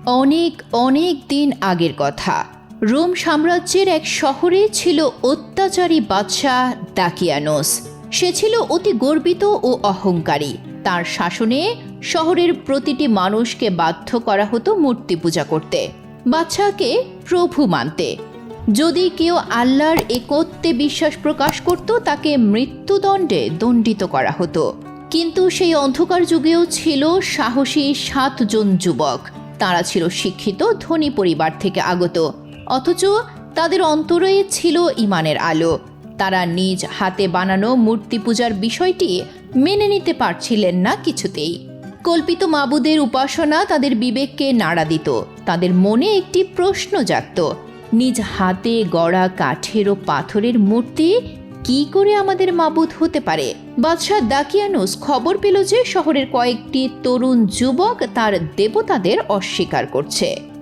অনেক অনেক দিন আগের কথা। রোম সাম্রাজ্যের এক শহরে ছিল অত্যাচারী বাদশাহ দাকিয়ানোস। সে ছিল অতি গর্বিত ও অহংকারী। তার শাসনে শহরের প্রতিটি মানুষকে বাধ্য করা হতো মূর্তি পূজা করতে, বাদশাহকে প্রভু মানতে। যদি কেউ আল্লাহর একত্বে বিশ্বাস প্রকাশ করত, তাকে মৃত্যুদণ্ডে দণ্ডিত করা হতো। কিন্তু সেই অন্ধকার যুগেও ছিল সাহসী 7 জন যুবক। তারা ছিল শিক্ষিত, ধনী পরিবার থেকে আগত, অথচ তাদের অন্তরে ছিল ঈমানের আলো। তারা নিজ হাতে বানানো মূর্তি পূজার বিষয়টি মেনে নিতে পারছিলেন না কিছুতেই। কল্পিত মাবুদের উপাসনা তাদের বিবেককে নাড়া দিত। তাদের মনে একটি প্রশ্ন জাগত, নিজ হাতে গড়া কাঠের ও পাথরের মূর্তি কি করে আমাদের মাবুদ হতে পারে? বাদশাহ দাকিয়ানোস খবর পেল যে শহরের কয়েকটি তরুণ যুবক তার দেবতাদের অস্বীকার করছে।